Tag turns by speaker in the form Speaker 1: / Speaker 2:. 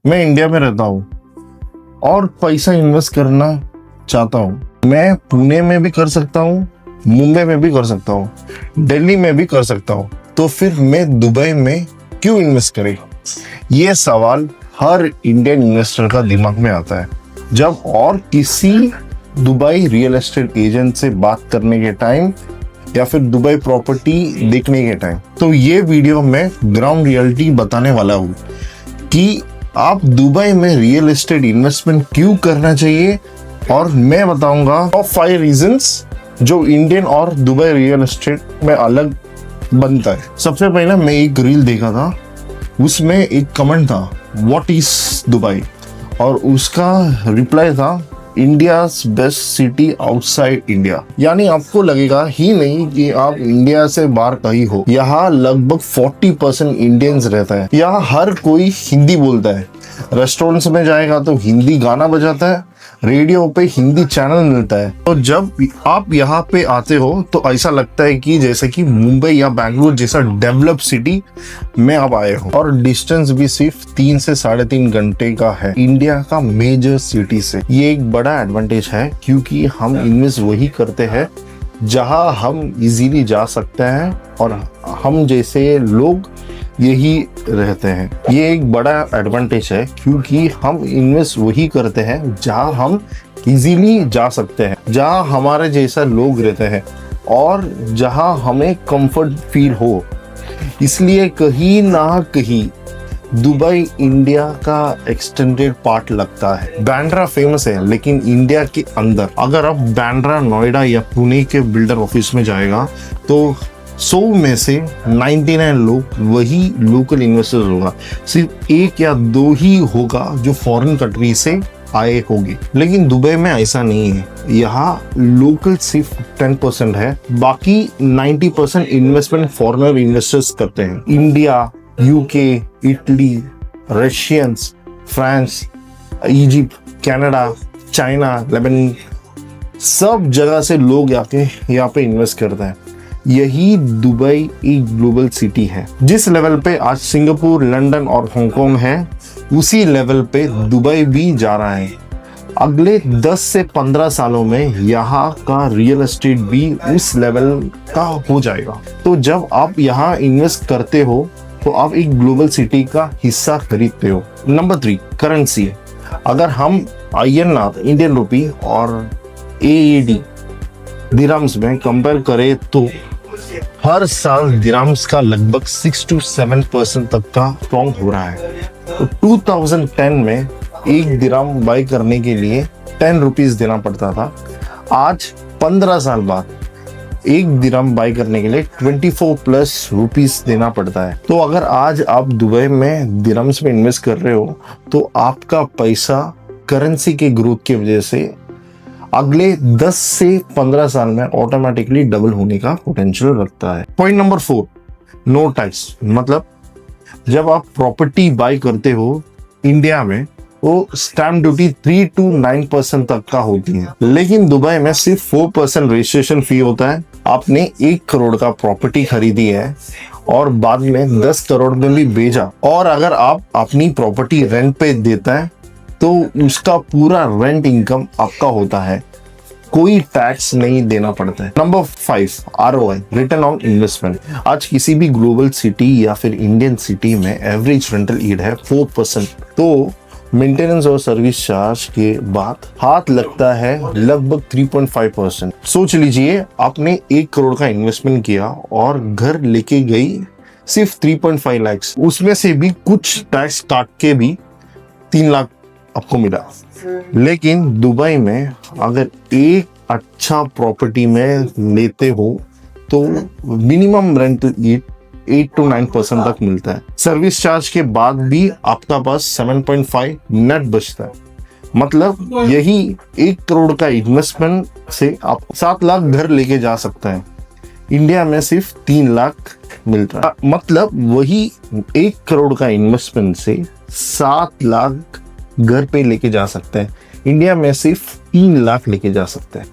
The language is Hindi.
Speaker 1: मैं इंडिया में रहता हूँ और पैसा इन्वेस्ट करना चाहता हूँ। मैं पुणे में भी कर सकता हूँ, मुंबई में भी कर सकता हूँ, दिल्ली में भी कर सकता हूँ, तो फिर मैं दुबई में क्यों इन्वेस्ट करें? ये सवाल हर इंडियन इन्वेस्टर का दिमाग में आता है जब और किसी दुबई रियल एस्टेट एजेंट से बात करने के टाइम या फिर दुबई प्रॉपर्टी देखने के टाइम। तो ये वीडियो में ग्राउंड रियलिटी बताने वाला हूँ कि आप दुबई में रियल एस्टेट इन्वेस्टमेंट क्यों करना चाहिए, और मैं बताऊंगा टॉप 5 रीजंस जो इंडियन और दुबई रियल एस्टेट में अलग बनता है। सबसे पहले मैं एक रील देखा था, उसमें एक कमेंट था व्हाट इज दुबई, और उसका रिप्लाई था India's best city outside India. यानी आपको लगेगा ही नहीं कि आप इंडिया से बाहर कहीं हो। यहाँ लगभग 40% इंडियंस रहता है। यहाँ हर कोई हिंदी बोलता है, रेस्टोरेंट्स में जाएगा तो हिंदी गाना बजाता है, रेडियो पे हिंदी चैनल मिलता है। तो जब आप यहाँ पे आते हो तो ऐसा लगता है कि जैसे कि मुंबई या बैंगलोर जैसा डेवलप सिटी में आप आए हो, और डिस्टेंस भी सिर्फ 3 से 3.5 घंटे का है इंडिया का मेजर सिटी से। ये एक बड़ा एडवांटेज है क्योंकि हम इन्वेस्ट वही करते हैं जहां हम इजीली जा सकते हैं और हम जैसे लोग यही रहते हैं। ये एक बड़ा एडवांटेज है क्योंकि हम इन्वेस्ट वही करते हैं जहां हम इजीली जा सकते हैं, जहां हमारे जैसा लोग रहते हैं और जहां हमें कंफर्ट फील हो। इसलिए कहीं ना कहीं दुबई इंडिया का एक्सटेंडेड पार्ट लगता है। बांद्रा फेमस है लेकिन इंडिया के अंदर अगर आप बांद्रा, नोएडा या पुणे के बिल्डर ऑफिस में जाएगा तो 100 में से 99 लोग वही लोकल इन्वेस्टर्स होगा, सिर्फ 1 या 2 ही होगा जो फॉरेन कंट्री से आए होंगे। लेकिन दुबई में ऐसा नहीं है। यहाँ लोकल सिर्फ 10% है, बाकी 90% इन्वेस्टमेंट फॉरेनर इन्वेस्टर्स करते हैं। India, UK, Italy, Russians, France, Egypt, Canada, China, Lebanon, सब जगह से लोग यहाँ पे इन्वेस्ट करते हैं। यही दुबई एक ग्लोबल सिटी है। जिस लेवल पे आज सिंगापुर, लंदन और हांगकांग है, उसी लेवल पे दुबई भी जा रहा है। अगले 10 से 15 सालों में यहाँ का रियल एस्टेट भी उस लेवल का हो जाएगा। तो जब आप यहाँ इन्वेस्ट करते हो तो आप एक ग्लोबल सिटी का हिस्सा खरीदते हो। Number 3 currency. अगर हम INR इंडियन रुपी और AED दिरहम्स में कंपेयर करें तो हर साल दिरहम्स का लगभग 6 to 7% तक का स्ट्रॉन्ग हो रहा है। तो 2010 में एक दिरहम बाई करने के लिए 10 रुपीज देना पड़ता था। आज 15 साल बाद एक दिरहम बाई करने के लिए 24+ रुपीज देना पड़ता है। तो अगर आज आप दुबई में दिरहम्स में इन्वेस्ट कर रहे हो तो आपका पैसा करेंसी के ग्रोथ की वजह से अगले 10 से 15 साल में ऑटोमेटिकली डबल होने का पोटेंशियल रखता है। Point number 4 no tax. मतलब जब आप प्रॉपर्टी बाय करते हो इंडिया में वो स्टैम्प ड्यूटी 3 to 9% तक का होती है, लेकिन दुबई में सिर्फ 4% रजिस्ट्रेशन फी होता है। आपने 1 करोड़ का प्रॉपर्टी खरीदी है और बाद में 10 करोड़ में भी बेचा, और अगर आप अपनी प्रॉपर्टी रेंट पे देता है तो उसका पूरा रेंट इनकम आपका होता है, कोई टैक्स नहीं देना पड़ता है। Number 5 ROI return on investment. आज किसी भी ग्लोबल सिटी या फिर इंडियन सिटी में एवरेज रेंटल यील्ड है 4%। तो मेंटेनेंस और सर्विस चार्ज के बाद हाथ लगता है लगभग 3.5%। सोच लीजिए आपने 1 करोड़ का इन्वेस्टमेंट किया और घर लेके गई सिर्फ 3.5 लाख, उसमें से भी कुछ टैक्स काट के भी 3 लाख आपको मिला। लेकिन दुबई में अगर एक अच्छा प्रॉपर्टी में लेते हो तो मिनिमम रेंट 8 to 9% तक मिलता है। सर्विस चार्ज के बाद भी आपका पास 7.5 नेट बचता है। मतलब यही 1 करोड़ का इन्वेस्टमेंट से आप 7 लाख घर लेके जा सकते हैं। इंडिया में सिर्फ 3 लाख मिलता है। मतलब वही 1 करोड़ का इन्वेस्टमेंट से 7 लाख घर पे लेके जा सकते हैं। इंडिया में सिर्फ 3 लाख लेके जा सकते हैं।